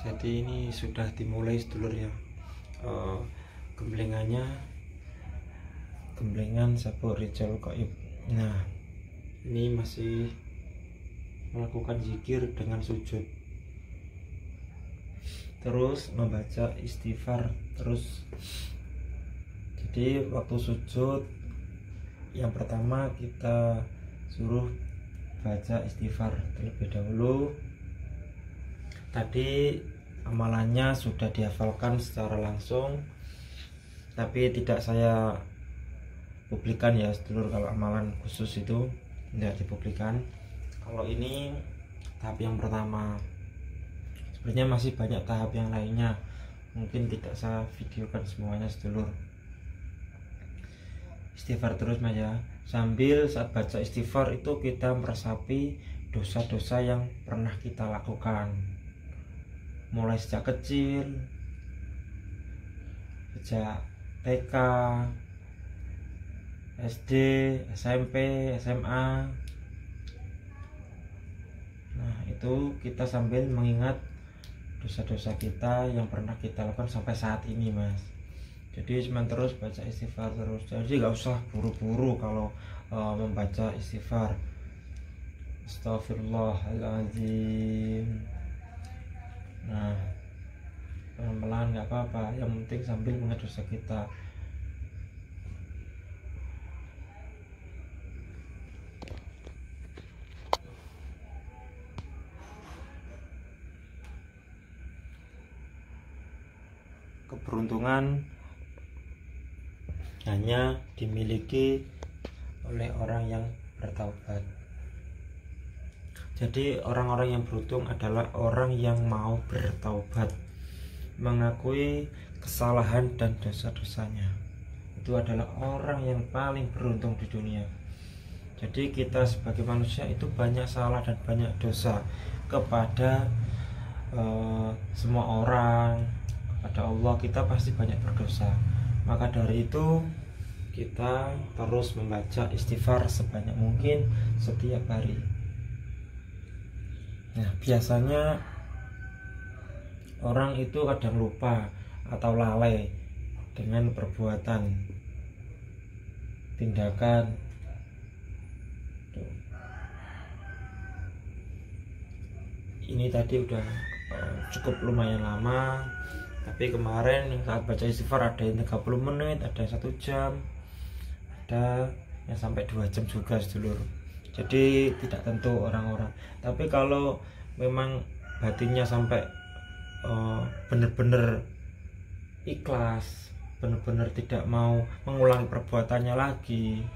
Jadi ini sudah dimulai sedulur ya. Gemblengannya gemblengan sabuk Rijal Qaib. Nah, ini masih melakukan zikir dengan sujud, terus membaca istighfar terus. Jadi waktu sujud yang pertama kita suruh baca istighfar terlebih dahulu. Tadi amalannya sudah dihafalkan secara langsung, tapi tidak saya publikan ya sedulur. Kalau amalan khusus itu tidak dipublikan. Kalau ini tahap yang pertama. Sebenarnya masih banyak tahap yang lainnya, mungkin tidak saya videokan semuanya sedulur. Istighfar terus Mas ya. Sambil saat baca istighfar itu kita meresapi dosa-dosa yang pernah kita lakukan, mulai sejak kecil, sejak TK, SD, SMP, SMA. Nah, itu kita sambil mengingat dosa-dosa kita yang pernah kita lakukan sampai saat ini Mas. Jadi cuma terus baca istighfar terus. Jadi nggak usah buru-buru kalau membaca istighfar. Astagfirullahaladzim. Nah, pelan-pelan nggak apa-apa, yang penting sambil mengingat dosa kita. Keberuntungan hanya dimiliki oleh orang yang bertaubat. Jadi orang-orang yang beruntung adalah orang yang mau bertaubat, mengakui kesalahan dan dosa-dosanya. Itu adalah orang yang paling beruntung di dunia. Jadi kita sebagai manusia itu banyak salah dan banyak dosa kepada semua orang, kepada Allah kita pasti banyak berdosa. Maka dari itu kita terus membaca istighfar sebanyak mungkin setiap hari. Nah, biasanya orang itu kadang lupa atau lalai dengan perbuatan, tindakan. Ini tadi udah cukup lumayan lama, tapi kemarin saat baca istighfar ada yang 30 menit, ada 1 jam, ada yang sampai 2 jam juga sedulur. Jadi tidak tentu orang-orang, tapi kalau memang batinnya sampai benar-benar ikhlas, benar-benar tidak mau mengulangi perbuatannya lagi,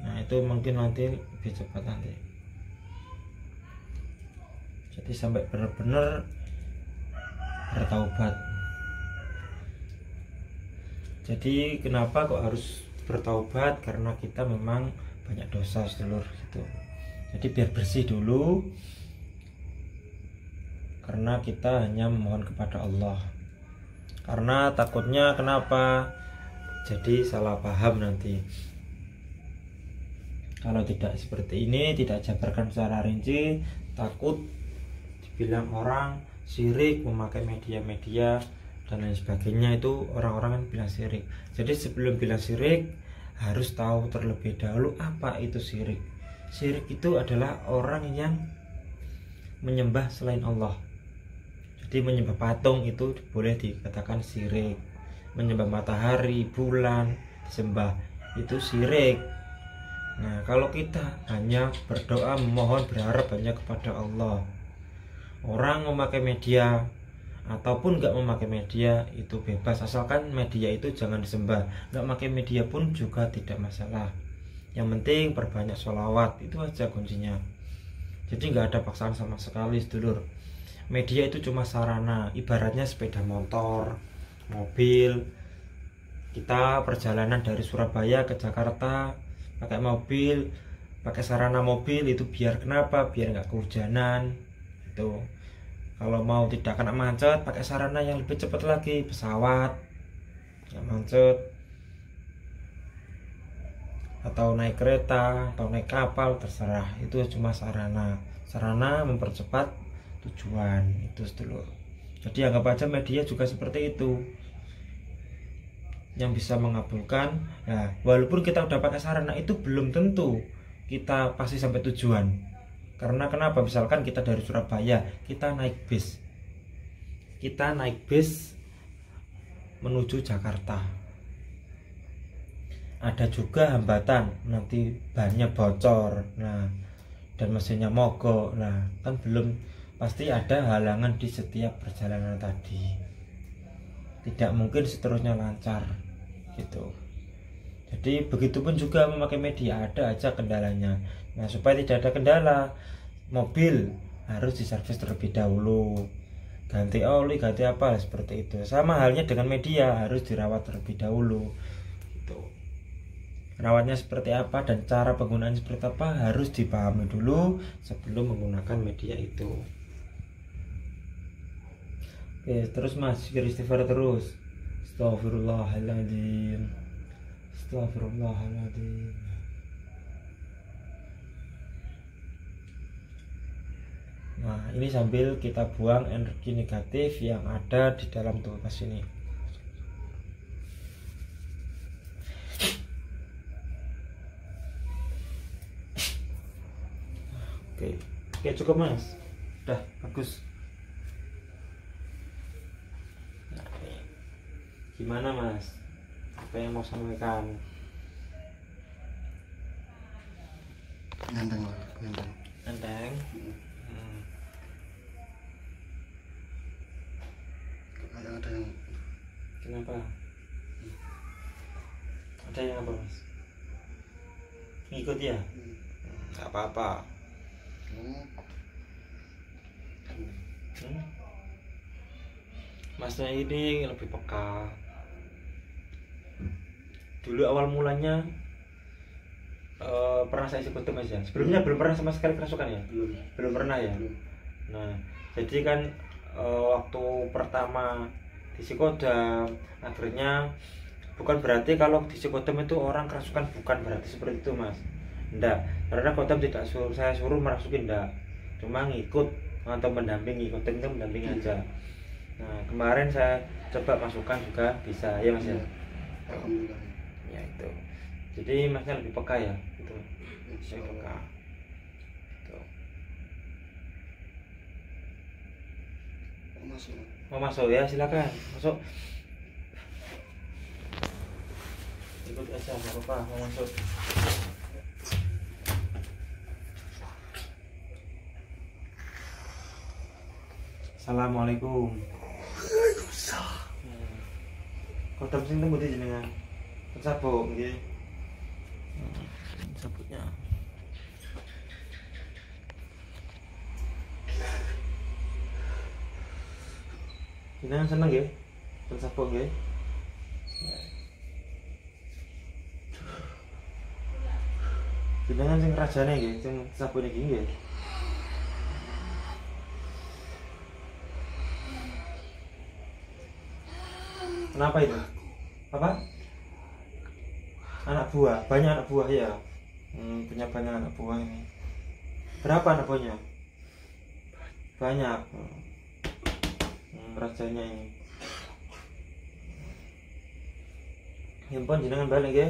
nah itu mungkin nanti lebih cepat nanti. Jadi sampai benar-benar bertaubat. Jadi kenapa kok harus bertaubat? Karena kita memang banyak dosa sedulur gitu. Jadi biar bersih dulu, karena kita hanya memohon kepada Allah. Karena takutnya kenapa? Jadi salah paham nanti. Kalau tidak seperti ini, tidak jabarkan secara rinci, takut dibilang orang syirik, memakai media-media dan lain sebagainya. Itu orang-orang kan bilang syirik. Jadi sebelum bilang syirik harus tahu terlebih dahulu apa itu syirik. Syirik itu adalah orang yang menyembah selain Allah. Jadi menyembah patung itu boleh dikatakan syirik. Menyembah matahari, bulan, disembah itu syirik. Nah, kalau kita hanya berdoa, memohon, berharap hanya kepada Allah. Orang memakai media ataupun nggak memakai media itu bebas, asalkan media itu jangan disembah. Nggak pakai media pun juga tidak masalah, yang penting perbanyak sholawat, itu aja kuncinya. Jadi nggak ada paksaan sama sekali sedulur. Media itu cuma sarana, ibaratnya sepeda motor, mobil. Kita perjalanan dari Surabaya ke Jakarta pakai mobil, pakai sarana mobil itu biar kenapa? Biar nggak kehujanan. Itu kalau mau tidak kena macet pakai sarana yang lebih cepat lagi, pesawat nggak macet, atau naik kereta atau naik kapal terserah. Itu cuma sarana mempercepat tujuan itu sedulur. Jadi anggap aja media juga seperti itu, yang bisa mengabulkan. Nah, walaupun kita udah pakai sarana itu belum tentu kita pasti sampai tujuan. Karena kenapa? Misalkan kita dari Surabaya, kita naik bis menuju Jakarta. Ada juga hambatan, nanti bannya bocor, nah, dan mesinnya mogok. Nah, kan belum pasti ada halangan di setiap perjalanan tadi. Tidak mungkin seterusnya lancar gitu. Jadi begitupun juga memakai media, ada aja kendalanya. Nah, supaya tidak ada kendala, mobil harus diservis terlebih dahulu, ganti oli, ganti apa seperti itu. Sama halnya dengan media, harus dirawat terlebih dahulu gitu. Rawatnya seperti apa dan cara penggunaan seperti apa harus dipahami dulu sebelum menggunakan media itu. Oke, terus Mas, istighfar terus. Astagfirullahaladzim. Astagfirullahaladzim. Nah, ini sambil kita buang energi negatif yang ada di dalam tubuh Mas ini. Oke, cukup Mas. Udah bagus. Nah, gimana Mas? Apa yang mau sampaikan? Nandang. Ada yang. Kenapa? Ada yang apa Mas? Ngikut ya? Nggak apa-apa. Masnya ini lebih peka. Dulu awal mulanya pernah saya isi kode Mas ya. Sebelumnya belum pernah sama sekali kerasukan ya? Belum pernah ya? Nah, jadi kan waktu pertama di psikodam, akhirnya bukan berarti kalau di psikodam itu orang kerasukan, bukan berarti seperti itu Mas. Enggak, karena kodam tidak saya suruh merasukin, enggak, cuma ngikut atau mendampingi. Kodam itu mendampingi aja. Nah, kemarin saya coba masukkan juga bisa ya Mas ya. Alhamdulillah. Ya itu. Jadi Masnya lebih peka ya, gitu. Saya peka. Gitu. Mau masuk ya, silakan masuk. Ikut aja, nggak apa-apa, mau masuk. Assalamualaikum. Waalaikumsalam. Kodam sing temu di jenengan. Sabuk nggih. Sabuknya. Jenengan seneng nggih? Sabuk nggih. Jenengan sing rajane nggih, sing sabuk niki nggih. Kenapa itu? Apa? Anak buah, banyak anak buah ya. Punya banyak anak buah ini. Berapa anak buahnya? Banyak. Rajanya ini. Handphone jenengan balik ya.